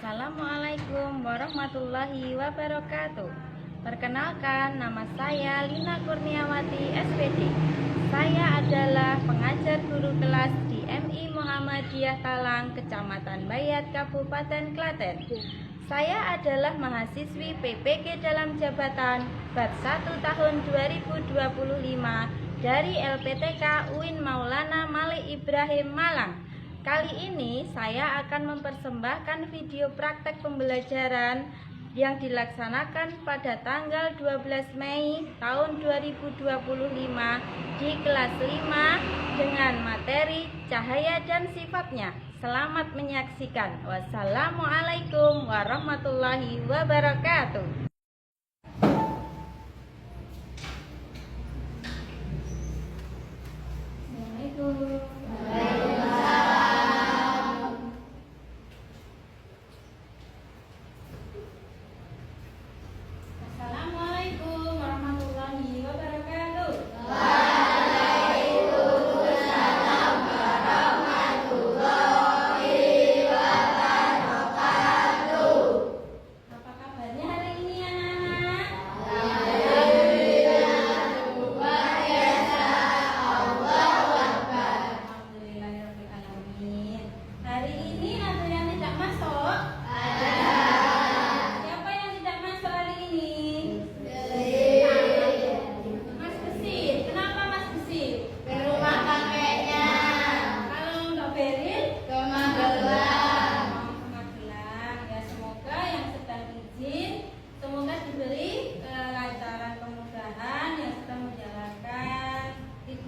Assalamualaikum warahmatullahi wabarakatuh. Perkenalkan, nama saya Lina Kurniawati SPD. Saya adalah pengajar guru kelas di MI Muhammadiyah Talang, Kecamatan Bayat, Kabupaten Klaten. Saya adalah mahasiswi PPG dalam jabatan bab 1 tahun 2025 dari LPTK UIN Maulana Malik Ibrahim Malang. Kali ini saya akan mempersembahkan video praktek pembelajaran yang dilaksanakan pada tanggal 12 Mei tahun 2025 di kelas 5 dengan materi cahaya dan sifatnya. Selamat menyaksikan. Wassalamualaikum warahmatullahi wabarakatuh.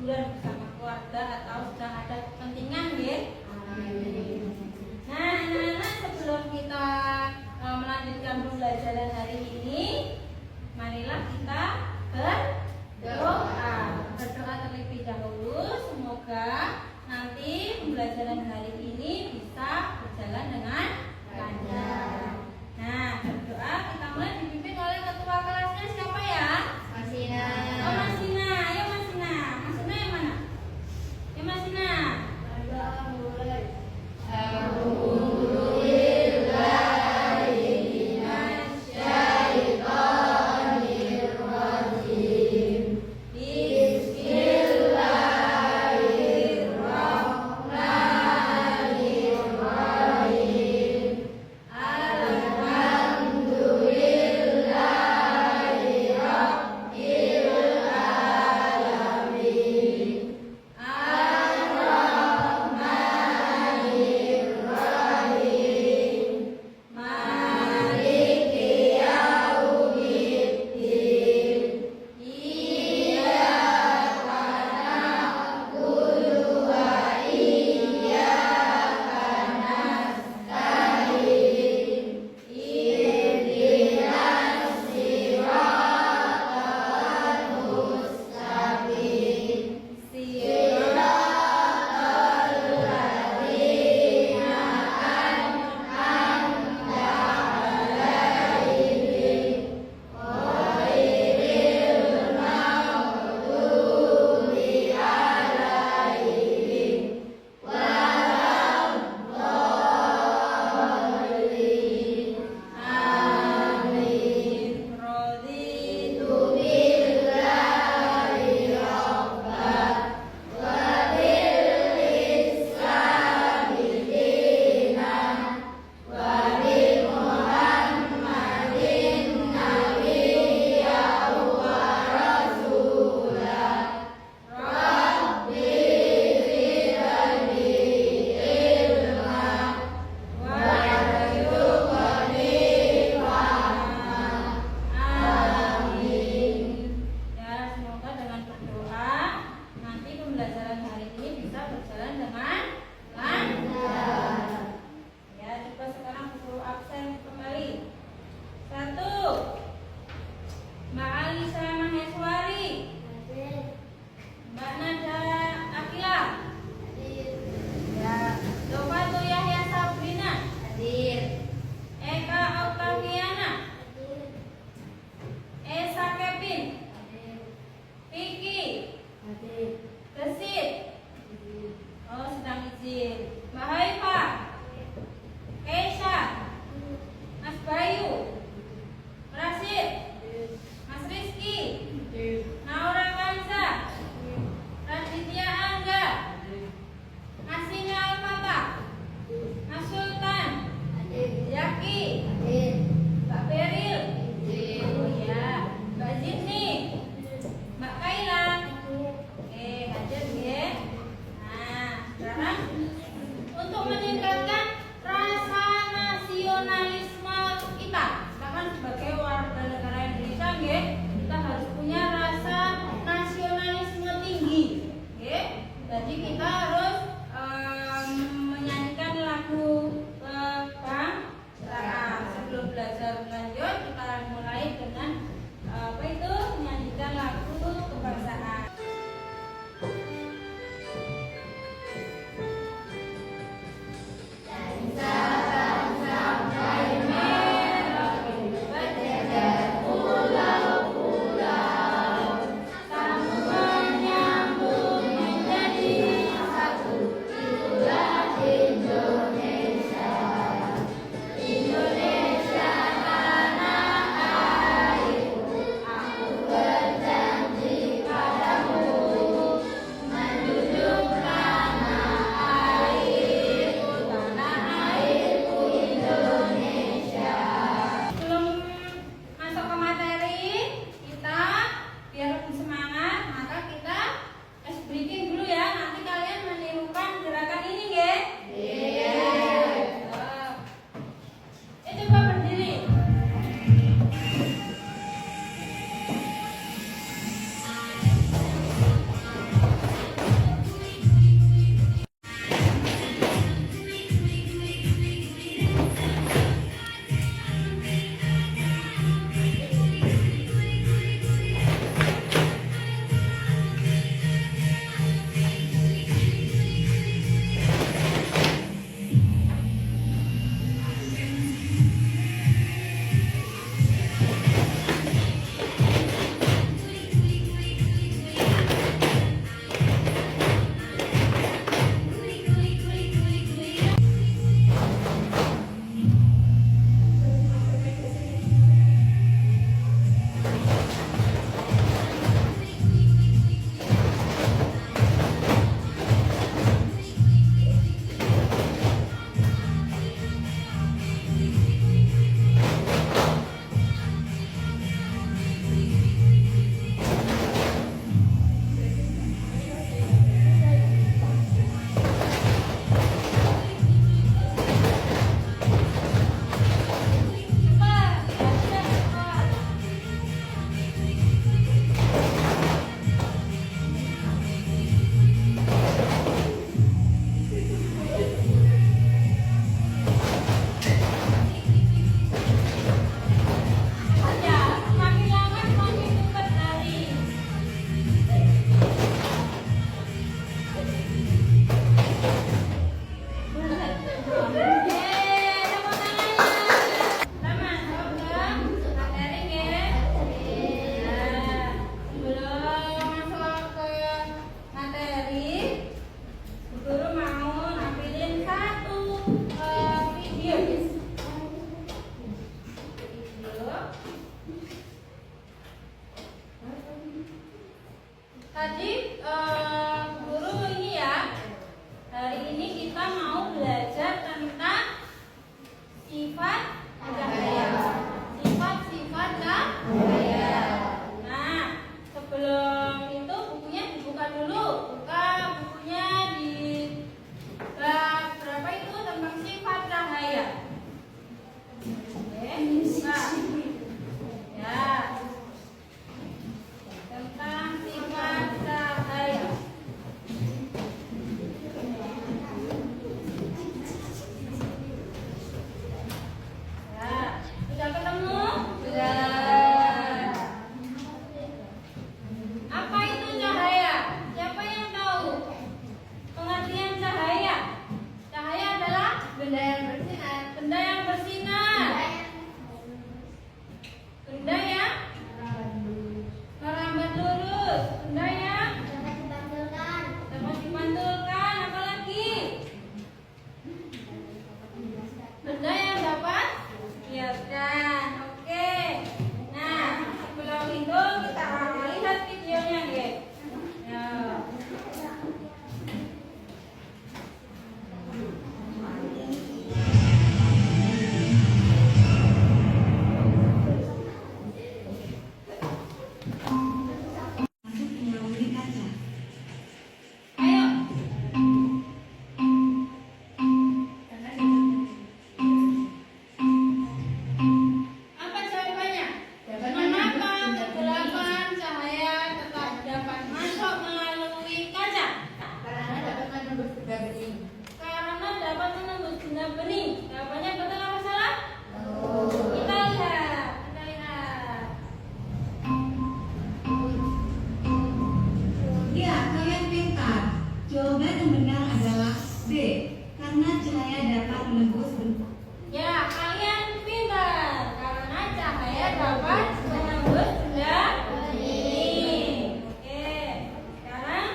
Bersama keluarga atau sedang ada kepentingan ya. Nah, anak-anak, sebelum kita melanjutkan pembelajaran hari ini, marilah kita berdoa. Berdoa terlebih dahulu, semoga nanti pembelajaran hari ini bisa berjalan dengan lancar. Nah, berdoa kita mulai dipimpin oleh ketua kelasnya, siapa ya? Masina. Oh, Masina. Ayo Masina. Masina yang mana? Ya Masina. Vicky, Gesit, cahaya dapat menembus bentuk. Ya, kalian pintar karena cahaya dapat menembus benda ini. Oke, sekarang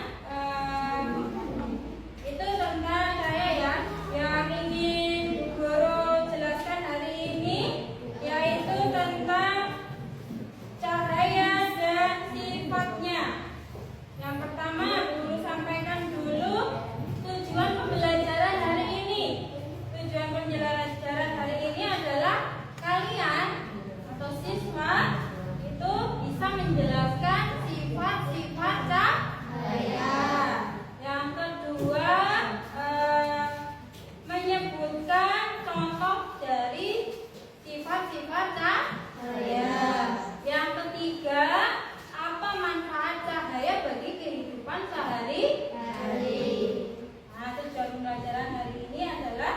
itu tentang cahaya ya. Yang ingin guru jelaskan hari ini yaitu tentang cahaya dan sifatnya. Yang pertama, guru sampaikan dulu tujuan pembelajaran hari ini. Tujuan pembelajaran hari ini adalah kalian atau siswa itu bisa menjelaskan sifat-sifat cahaya. Yang kedua, menyebutkan contoh dari sifat-sifat cahaya. Yang ketiga, apa manfaat cahaya bagi kehidupan sehari-hari. Nah, tujuan pembelajaran hari ini adalah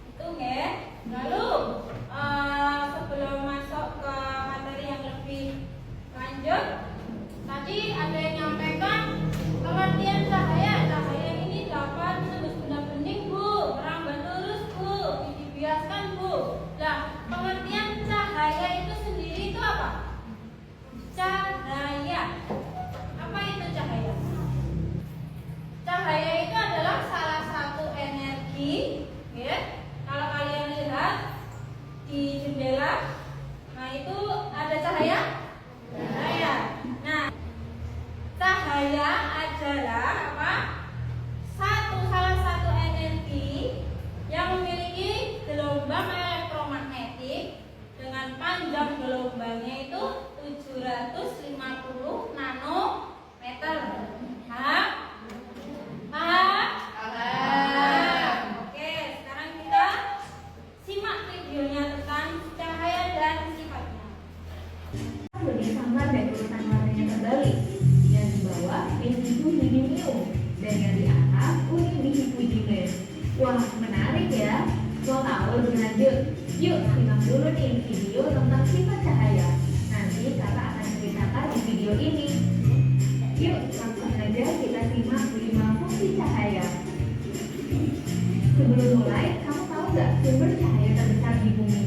itu ya. Lalu sebelum masuk ke materi yang lebih lanjut, tadi ada yang nyampaikan pengertian cahaya. Cahaya ini dapat menembus benda bening, Bu, merambat lurus, Bu, dibiaskan, Bu. Nah, pengertian cahaya itu sendiri itu apa? Cahaya. Apa itu cahaya? Cahaya itu adalah salah satu energi, ya. Kalau kalian lihat di jendela, nah itu ada cahaya. Cahaya. Nah, cahaya adalah apa? Salah satu energi yang memiliki gelombang elektromagnetik dengan panjang gelombangnya itu 750 nanometer. Paham? Paham? Oke, sekarang kita simak videonya tentang cahaya dan sifatnya. Lebih samar dan urutan warnanya terbalik. Yang di bawah indigo hidimium dan yang di atas kuning dihidimium. Wah, menarik ya. Mau tahu lebih lanjut? Yuk simak dulu nih video tentang sifat cahaya. Nanti kakak akan ceritakan di video ini. Yuk langsung aja kita simak 5 fungsi cahaya. Sebelum mulai, kamu tahu nggak sumber cahaya terbesar di bumi?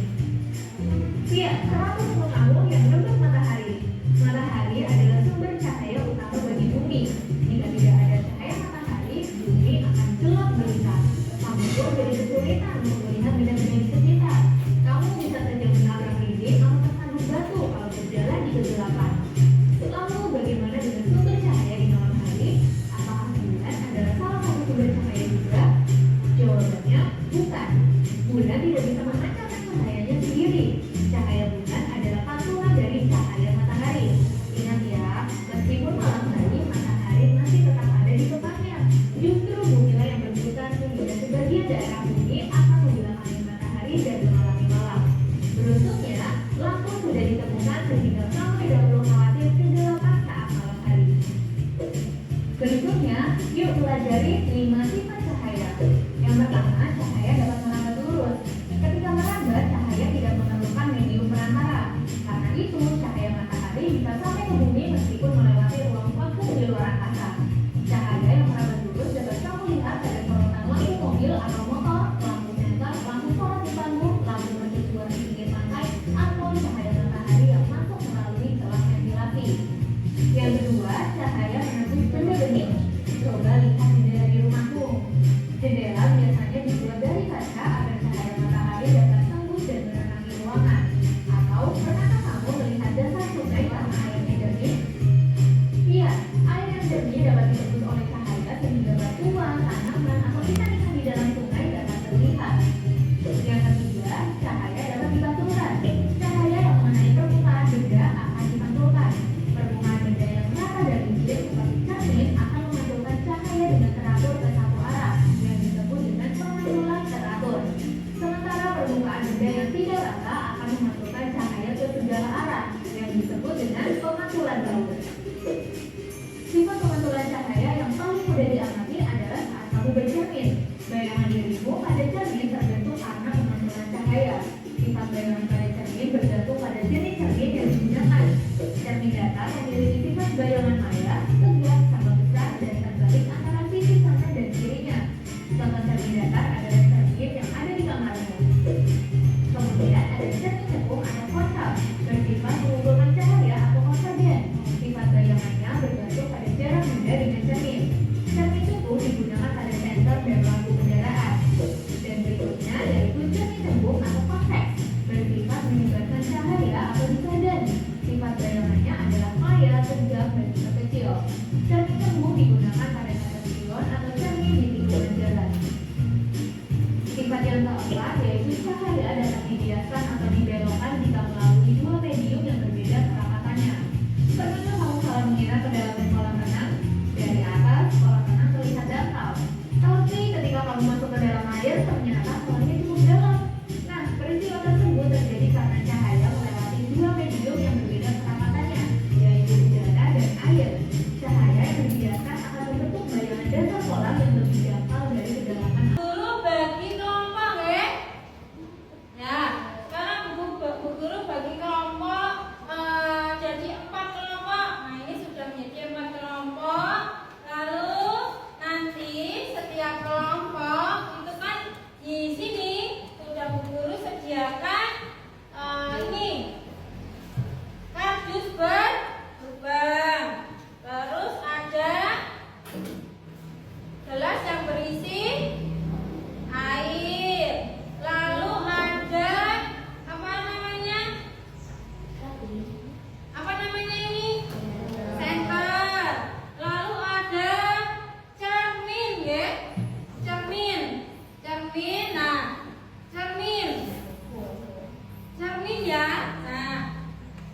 Iya, 100 tahun yang mendukung matahari. Matahari adalah sumber cahaya utama bagi bumi. Jika tidak ada cahaya matahari, bumi akan gelap gelita. Kamu pun jadi kesulitan untuk melihat benda-benda di sekitar. Kamu bisa saja menabrak dinding atau tersandung batu kalau berjalan di kegelapan. Lalu bagaimana dengan sumber cahaya di malam hari? Apakah bulan adalah salah satu sumber cahaya juga? Jawabannya bukan. Bulan tidak bisa memancarkan cahayanya sendiri. Cahaya bulan adalah pantulan dari cahaya matahari. Ingat ya, meskipun malam hari matahari masih tetap ada di tempatnya. Justru bumi lah yang berputar sehingga sebagian daerah bumi akan menghilangkan matahari dan mengalami malam. Beruntungnya, lampu sudah ditemukan sehingga kamu tidak perlu khawatir kegelapan saat malam hari. Berikutnya, yuk pelajari 5 sifat cahaya. Yang pertama, cahaya dapat merambat lurus. Ketika merambat, cahaya tidak memerlukan medium perantara. Karena itu, cahaya matahari bisa sampai ke bumi meskipun melewati ruang vakum di luar angkasa. Cahaya yang merambat lurus dapat kamu lihat pada sorotan lampu mobil atau motor, lampu senter, lampu sorot di panggung, lampu mercusuar di pinggir pantai, atau cahaya matahari yang masuk melalui celah ventilasi. Yang kedua, cahaya menembus benda bening. Coba lihat jendela di rumahmu. Jendela biasanya dibuat dari kaca agar cahaya matahari dapat tembus dan menerangi ruangan. Atau pernahkah kamu melihat dasar sungai karena airnya jernih? Iya, air yang jernih dapat ditembus oleh cahaya sehingga batuan, tanaman, atau ikan-ikan di dalam sungai dapat terlihat. Yang ketiga, cahaya dapat dipantulkan. Cahaya yang mengenai permukaan benda akan dipantulkan. Permukaan benda yang rata dan licin seperti cermin akan memantulkan cahaya dengan teratur ke satu arah yang disebut dengan pemantulan teratur. Sementara permukaan benda yang tidak rata akan memantulkan cahaya ke segala arah yang disebut dengan pemantulan teratur. Sifat pemantulan cahaya yang paling mudah diamati adalah saat kamu bercermin. Bayangan dirimu pada cermin terbentuk karena pemantulan cahaya. Sifat bayangan pada cermin bergantung pada jenis cermin yang digunakan. Cermin datar memiliki sifat bayangan maya, tegak, sama besar, dan terbalik antara sisi kanan dan kirinya. Contoh cermin datar adalah cermin cahaya dapat dibiaskan atau dibelokkan jika melalui dua medium yang berbeda kerapatannya. Pernahkah kamu salah mengira ke dalam kolam renang? Dari atas, kolam renang terlihat dangkal. Tapi ketika kamu masuk ke dalam air, ternyata kolamnya cukup dalam. Nah, peristiwa tersebut terjadi karena cahaya melewati dua medium yang berbeda kerapatannya, yaitu udara dan air. Cahaya yang dibiaskan akan membentuk bayangan dasar kolam yang lebih dangkal dari kedalaman. Guru bagi kelompok ya. Ya, sekarang bu guru bagi kelompok jadi 4 kelompok. Nah, ini sudah menjadi 4 kelompok. Lalu nanti setiap kelompok itu kan di sini sudah bu guru sediakan ini kardus berlubang. Terus ada gelas yang berisi air. Lalu ada apa namanya? Apa namanya ini? Senter. Lalu ada cermin, ya. Cermin. Cermin. Nah, cermin. Cermin ya. Nah,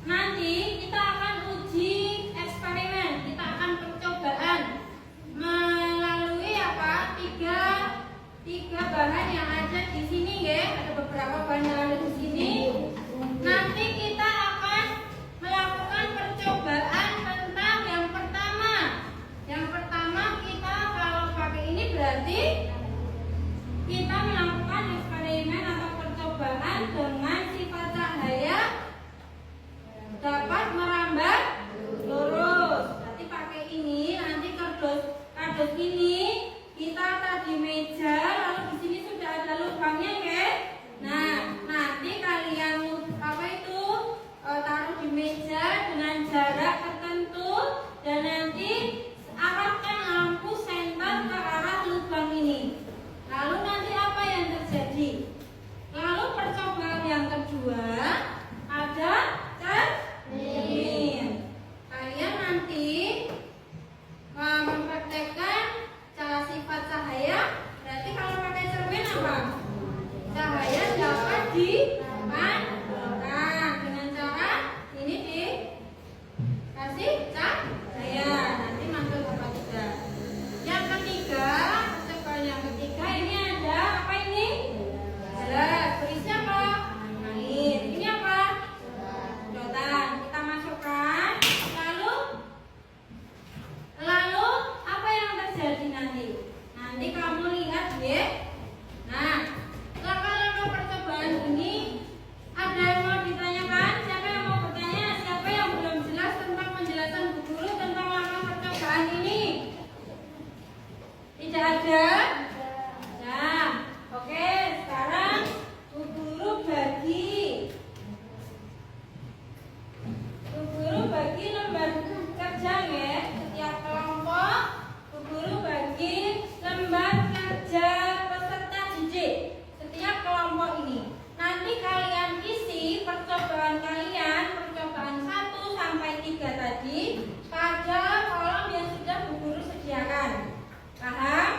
nanti kita akan uji eksperimen. Kita akan percobaan melalui apa? Tiga bahan yang ada di sini ya. Ada beberapa bahan yang ada di sini. Nanti kita akan melakukan percobaan tentang yang pertama. Yang pertama kita kalau pakai ini berarti kita melakukan eksperimen atau percobaan dengan sifat cahaya dapat merambat lurus. Berarti pakai ini nanti kardus ini kita taruh di meja, lalu di sini sudah ada lubangnya ya. Nah, nanti kalian taruh di meja dengan jarak tertentu dan nanti arahkan lampu senter ke arah lubang ini. Lalu nanti apa yang terjadi? Lalu percobaan yang kedua ada cermin. Kalian nanti mempraktekkan cara sifat cahaya. Berarti kalau pakai cermin apa? Cahaya dapat dipantulkan dengan cara ini dikasih cahaya. Nanti mantul apa tidak? Yang ketiga, percobaan yang ketiga ini ada apa ini? Gelas. Berisi apa? Air. Ini apa? Sedotan. Kita masukkan. Lalu apa yang terjadi nanti? Nanti kamu lihat ya. Nah, langkah-langkah percobaan ini ada yang mau ditanyakan? Siapa yang mau bertanya? Siapa yang belum jelas tentang penjelasan Bu Guru tentang langkah percobaan ini? Tidak ada? Nah, oke. Sekarang Bu Guru bagi lembar kerja ya. Setiap kelompok Bu Guru bagi lembar kerja peserta didik. Setiap kelompok ini nanti kalian isi percobaan kalian, percobaan 1 sampai 3 tadi pada kolom yang sudah Bu Guru sediakan. Paham?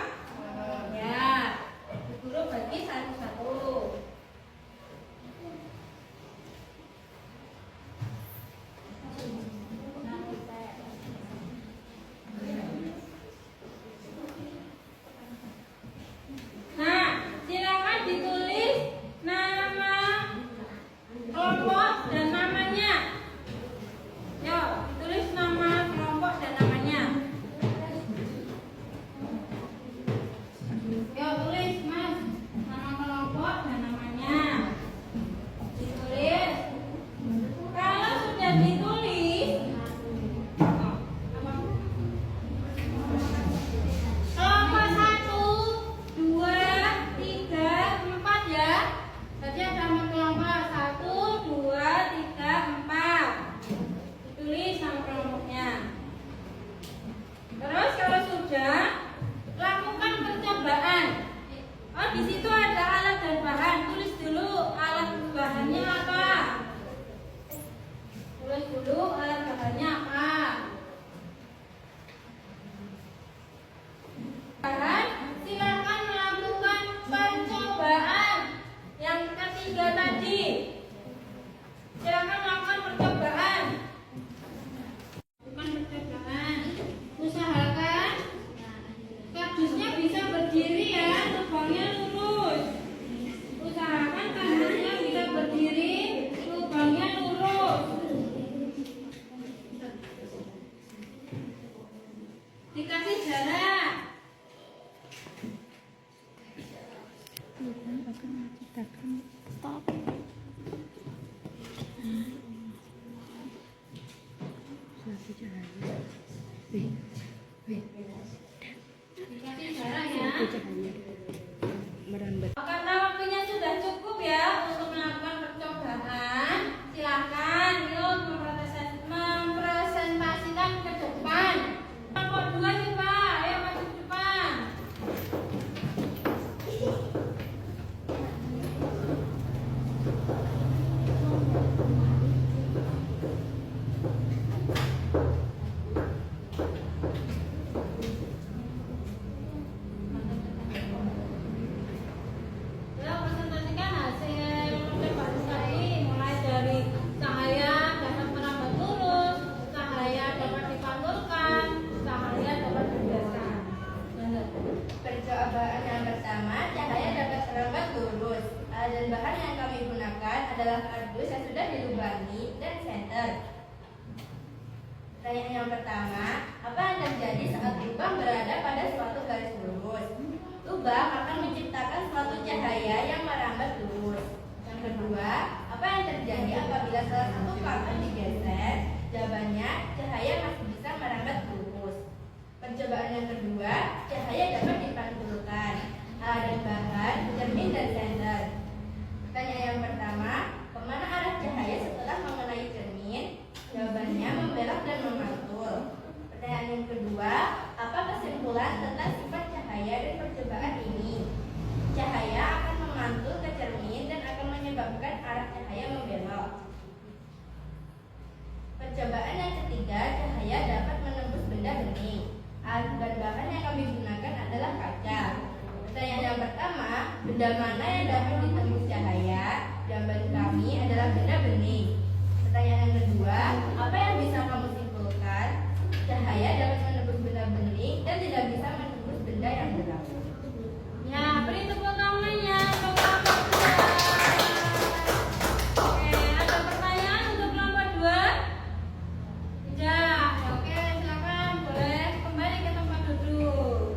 tekan stop. Satu cahaya. Dikasih jarak ya. Satu cahaya. Merambat. Karena waktunya sudah cukup ya untuk melakukan percobaan, silakan yuk mempresentasikan ke depan. Kelompok 2 coba, ayo maju ke depan. Ya, presentasikan hasil percobaan tadi, mulai dari cahaya dapat merambat lurus, cahaya dapat dipantulkan, cahaya dapat dibiaskan. Percobaan yang pertama, cahaya dapat merambat lurus. Dan bahan yang kami gunakan adalah kardus yang sudah dilubangi dan senter. Pertanyaan yang pertama, apa yang terjadi saat lubang berada pada suatu garis lurus? Lubang akan menciptakan suatu cahaya yang merambat lurus. Yang kedua, apa yang terjadi apabila salah satu kardus digeser? Jawabannya, cahaya masih bisa merambat lurus. Percobaan yang kedua, cahaya dapat dipantulkan. Dan bahan, cermin dan senter. Pertanyaan yang pertama, kemana arah cahaya setelah mengenai cermin? Jawabannya membelok dan memantul. Pertanyaan yang kedua, apa kesimpulan tentang sifat cahaya dan percobaan ini? Cahaya akan memantul ke cermin dan akan menyebabkan arah cahaya membelok. Percobaan yang ketiga, cahaya dapat menembus benda bening. Dan bahan yang kami gunakan adalah kaca. Pertanyaan yang pertama, benda mana yang dapat ditembus cahaya? Jawaban kami adalah benda bening. Pertanyaan yang kedua, apa yang bisa kamu simpulkan? Cahaya dapat menembus benda bening dan tidak bisa menembus benda yang gelap. Ya, beri tepuk tangannya untuk kelompok 2. Oke, ada pertanyaan untuk kelompok 2? Tidak. Oke, silakan boleh kembali ke tempat duduk.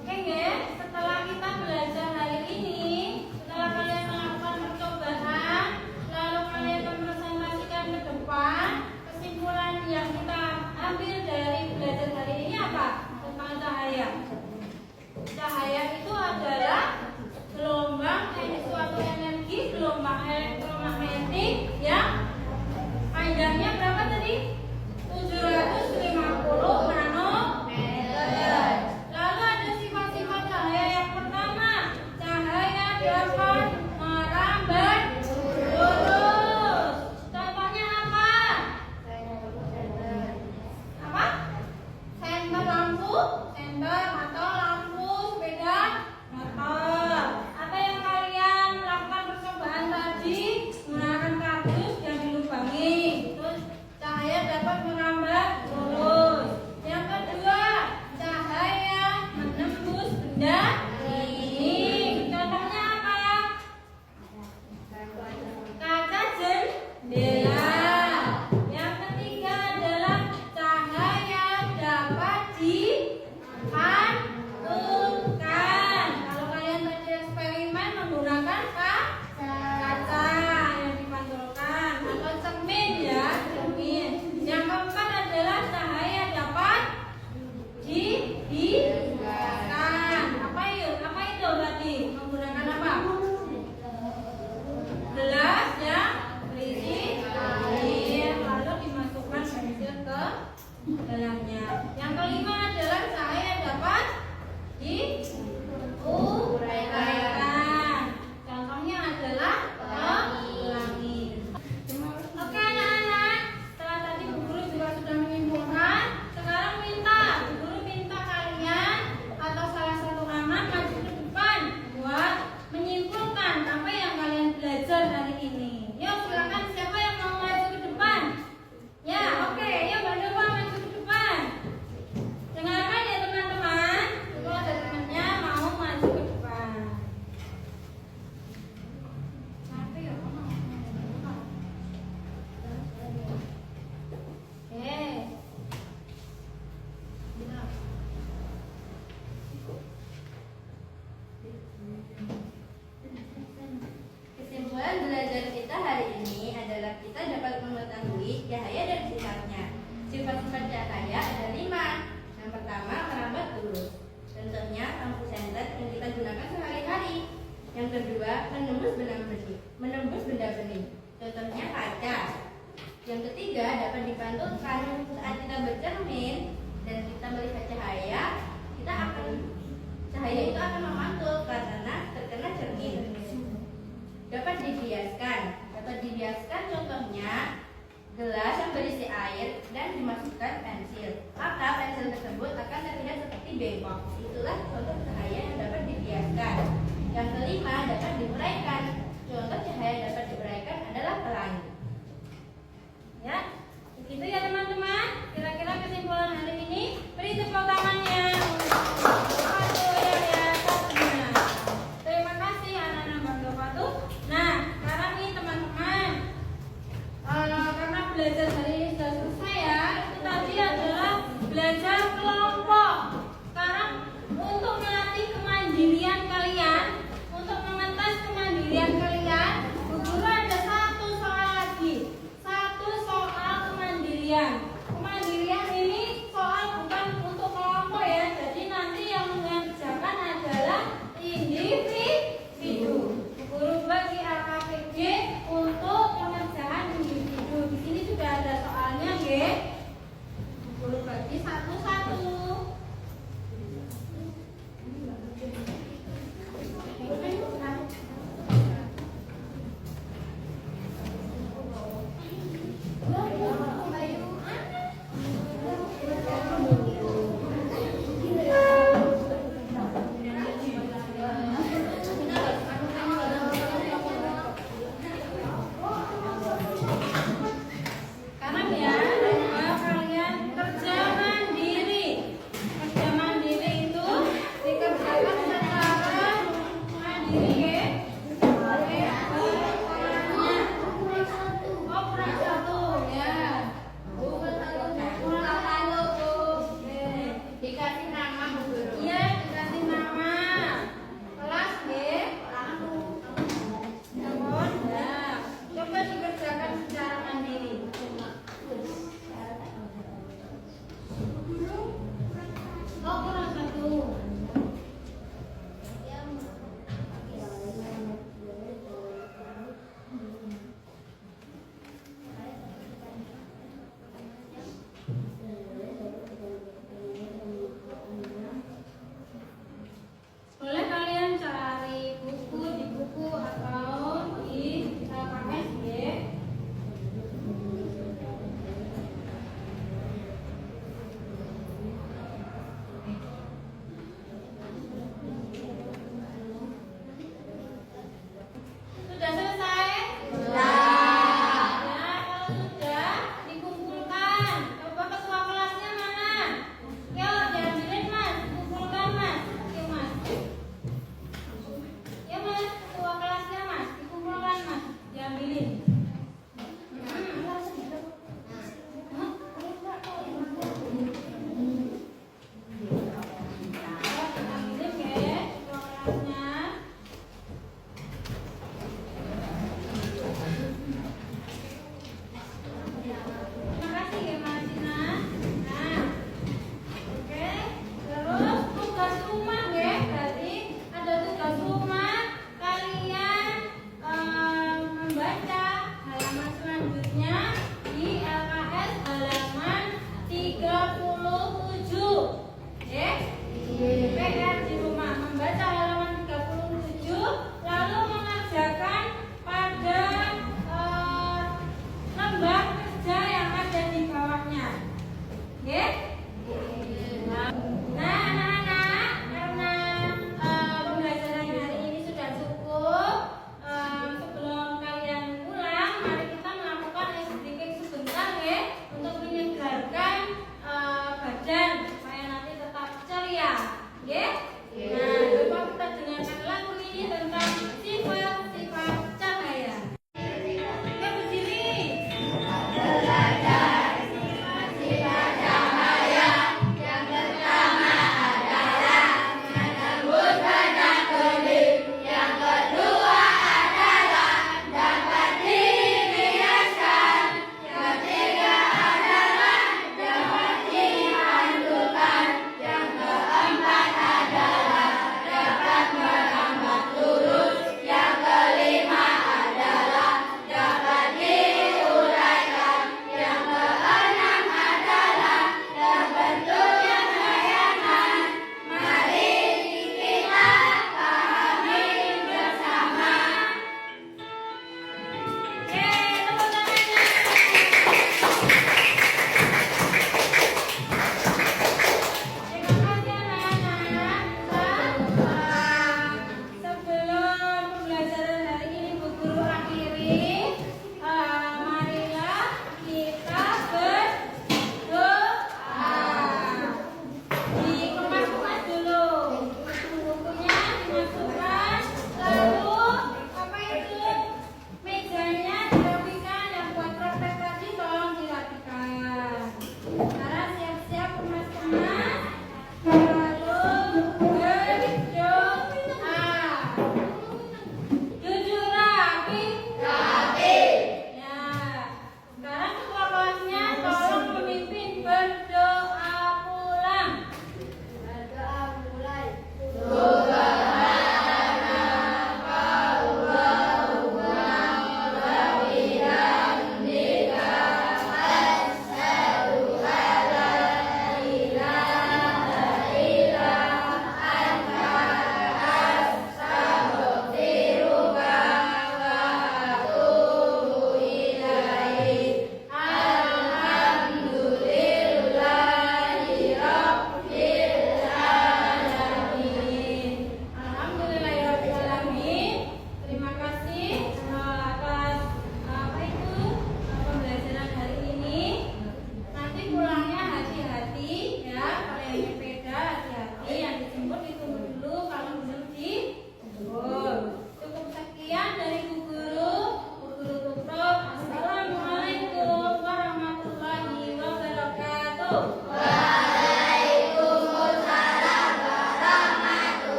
Oke, guys, setelah kita belajar hari ini, setelah kalian melakukan percobaan, lalu kalian mempresentasikan ke depan, kesimpulan tersebut akan terlihat seperti bengkok. Itulah contoh cahaya yang dapat dibiaskan. Yang kelima, dapat diuraikan.